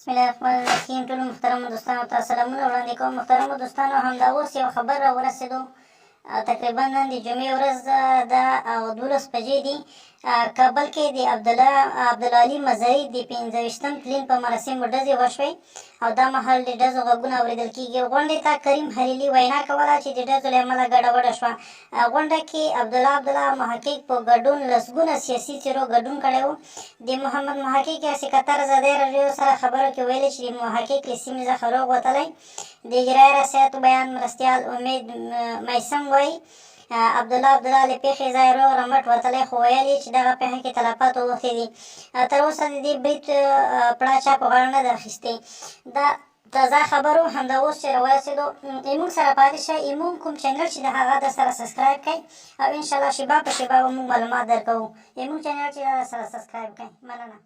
بسم الله الرحمن الرحیم. ټولو محترمو دوستانو ته سلامونه وړاندې کوم. محترمو دوستانو، همدا اوس یو خبر راورسېدو، تقریبا نن د جمعې ورځ ده او 12 بجې دي. کابل کې د عبدالعلي مزاري د 25م تلین په مراسمو ډزې وشوې او دا مهال د ډزو غږونه اورېدل کېږي. غونډې ته کریم حلیلي وینا کوله چې د ډزو له امله ګډوډه شوه. غونډه کې عبدالله محقق په ګډون لسګونه سیاسي څېرو ګډون کړی و. د محمد محقق یا سکتر ازادۍ راډیو سره خبرو کې ویلي چې د محقق له سیمې څخه روغ وتلی. د اجرایه ریاست بیان مرستیال امید میسم وایي عبدالله له پېښې ځایه روغ رمټ وتلی، خو ویل یې چې دغه پېښه کې تلفات اوښتي دي. تر اوسه د دې برید پړه چا په غاړه نه ده اخیستې. دا تازه خبرو همدا اوس چې راورسېدو. زموږ سره پاتې شئ. زموږ کوم چینل چې د هغه د سره سبسکرایب کړئ او انشاءالله شیبه په شیبه به موږ معلومات درکوو. زموږ چینل چې د سره سبسکرایب کړئ. مننه.